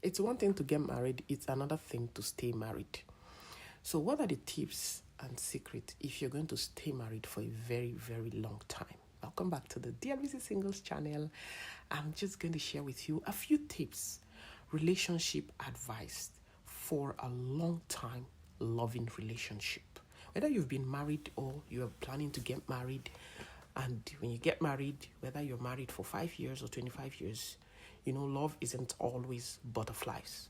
It's one thing to get married, it's another thing to stay married. So, what are the tips and secrets if you're going to stay married for a very, very long time? Welcome back to the DLBC Singles channel. I'm just going to share with you a few tips, relationship advice for a long time loving relationship. Whether you've been married or you're planning to get married, and when you get married, whether you're married for 5 years or 25 years, love isn't always butterflies.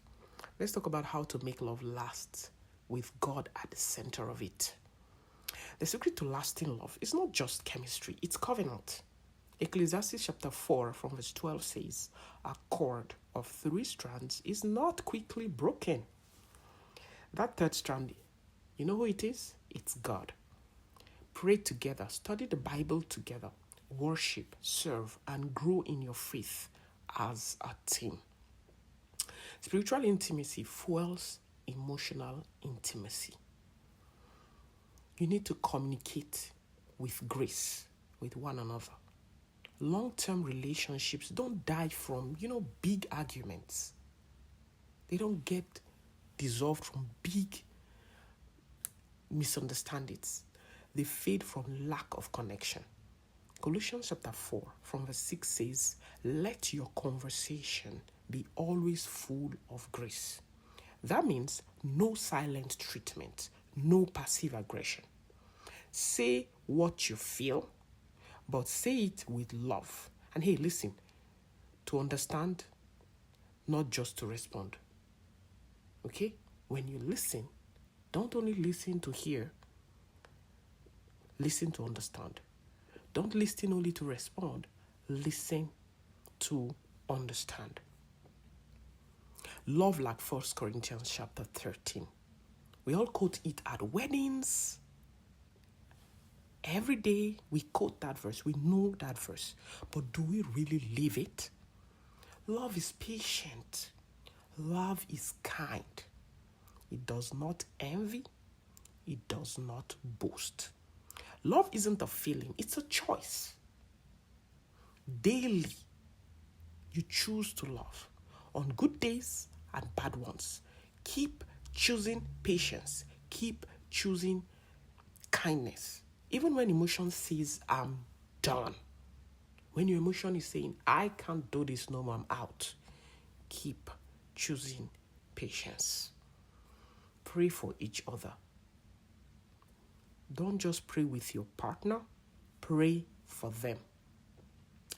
Let's talk about how to make love last with God at the center of it. The secret to lasting love is not just chemistry, it's covenant. Ecclesiastes chapter 4 from verse 12 says, "A cord of 3 strands is not quickly broken." That third strand, you know who it is? It's God. Pray together, study the Bible together, worship, serve, and grow in your faith as a team. Spiritual intimacy fuels emotional intimacy. You need to communicate with grace with one another. Long-term relationships don't die from, big arguments. They don't get dissolved from big misunderstandings. They fade from lack of connection. Colossians chapter 4 from verse 6 says, "Let your conversation be always full of grace." That means no silent treatment, no passive aggression. Say what you feel, but say it with love. And hey, listen, to understand, not just to respond. Okay? When you listen, don't only listen to hear, listen to understand. Don't listen only to respond, listen to understand. Love like 1 Corinthians chapter 13. We all quote it at weddings. Every day we quote that verse. We know that verse. But do we really live it? Love is patient. Love is kind. It does not envy. It does not boast. Love isn't a feeling. It's a choice. Daily, you choose to love. On good days and bad ones. Keep choosing patience. Keep choosing kindness. Even when emotion says, "I'm done." When your emotion is saying, "I can't do this no more, I'm out." Keep choosing patience. Pray for each other. Don't just pray with your partner. Pray for them.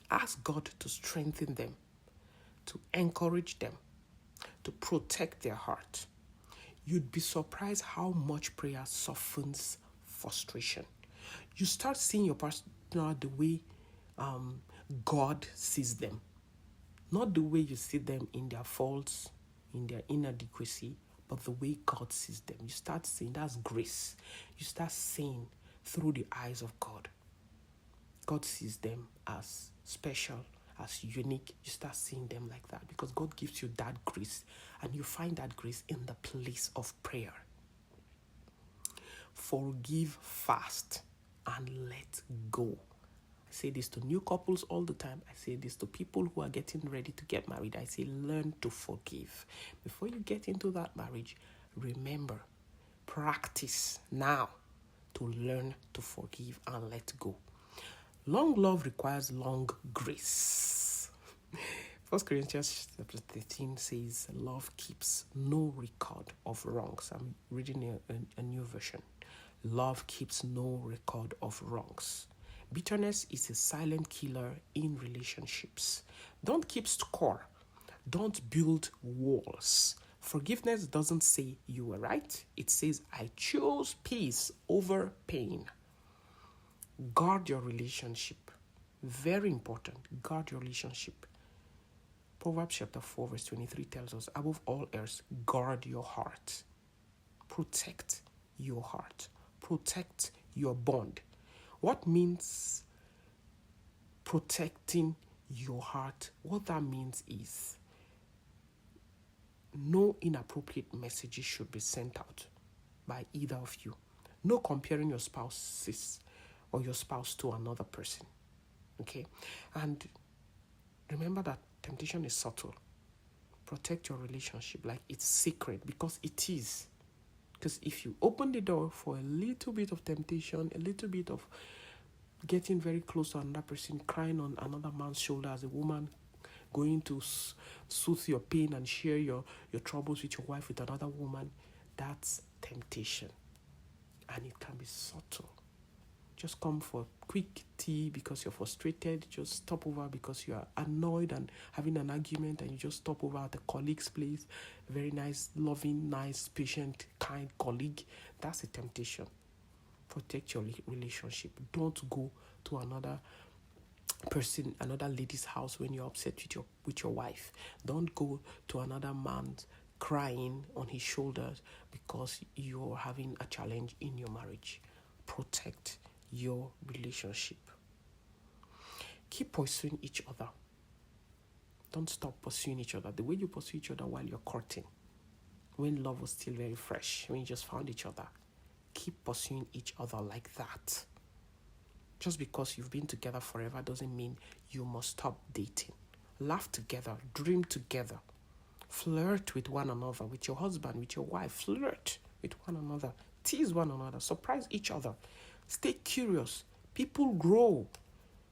Ask God to strengthen them, to encourage them, to protect their heart. You'd be surprised how much prayer softens frustration. You start seeing your partner the way God sees them. Not the way you see them in their faults, in their inadequacy, but the way God sees them. You start seeing, that's grace. You start seeing through the eyes of God. God sees them as special, as unique. You start seeing them like that because God gives you that grace, and you find that grace in the place of prayer. Forgive fast and let go. I say this to new couples all the time. I say this to people who are getting ready to get married. I say, learn to forgive. Before you get into that marriage, remember, practice now to learn to forgive and let go. Long love requires long grace. 1 Corinthians chapter 13 says, "Love keeps no record of wrongs." I'm reading a new version. Love keeps no record of wrongs. Bitterness is a silent killer in relationships. Don't keep score. Don't build walls. Forgiveness doesn't say you were right. It says, "I chose peace over pain." Guard your relationship. Very important. Guard your relationship. Proverbs chapter 4 verse 23 tells us, above all else, guard your heart. Protect your heart. Protect your bond. What means protecting your heart? What that means is no inappropriate messages should be sent out by either of you. No comparing your spouses or your spouse to another person. Okay? And remember that temptation is subtle. Protect your relationship like it's secret, because it is. Because if you open the door for a little bit of temptation, a little bit of getting very close to another person, crying on another man's shoulder as a woman, going to soothe your pain and share your troubles with your wife with another woman, that's temptation. And it can be subtle. Just come for quick tea because you're frustrated. Just stop over because you are annoyed and having an argument, and you just stop over at a colleague's place. Very nice, loving, nice, patient, kind colleague. That's a temptation. Protect your relationship. Don't go to another person, another lady's house when you're upset with your wife. Don't go to another man's crying on his shoulders because you're having a challenge in your marriage. Protect your relationship. Keep pursuing each other. Don't stop pursuing each other the way you pursue each other while you're courting, when love was still very fresh, when you just found each other. Keep pursuing each other like that. Just because you've been together forever doesn't mean you must stop dating. Laugh together, dream together, flirt with one another, with your husband, with your wife. Flirt with one another, tease one another, surprise each other. Stay curious. People grow.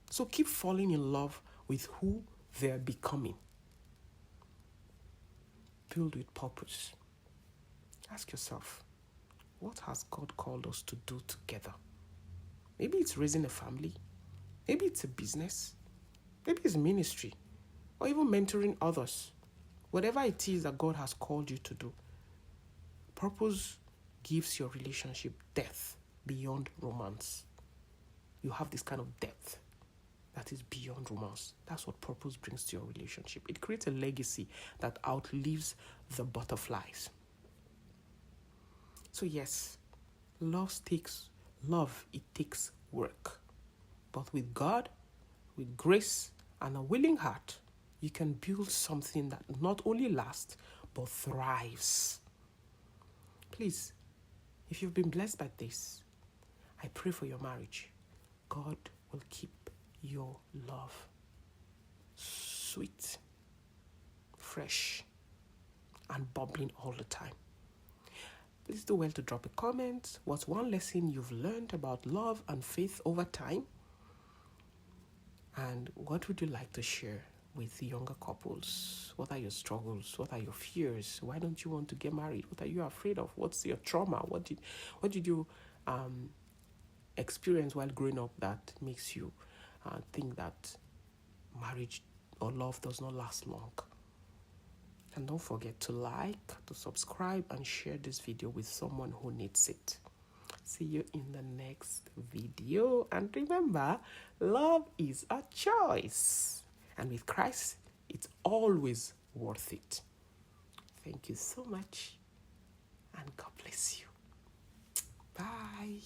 So keep falling in love with who they're becoming. Build with purpose. Ask yourself, what has God called us to do together? Maybe it's raising a family. Maybe it's a business. Maybe it's ministry. Or even mentoring others. Whatever it is that God has called you to do, purpose gives your relationship depth beyond romance. You have this kind of depth that is beyond romance. That's what purpose brings to your relationship. It creates a legacy that outlives the butterflies. So yes, it takes work. But with God, with grace and a willing heart, you can build something that not only lasts, but thrives. Please, if you've been blessed by this, I pray for your marriage. God will keep your love sweet, fresh, and bubbling all the time. Please do well to drop a comment. What's one lesson you've learned about love and faith over time? And what would you like to share with younger couples? What are your struggles? What are your fears? Why don't you want to get married? What are you afraid of? What's your trauma? What did you experience while growing up that makes you think that marriage or love does not last long? And don't forget to like, to subscribe, and share this video with someone who needs it. See you in the next video. And remember, love is a choice. And with Christ, it's always worth it. Thank you so much. And God bless you. Bye.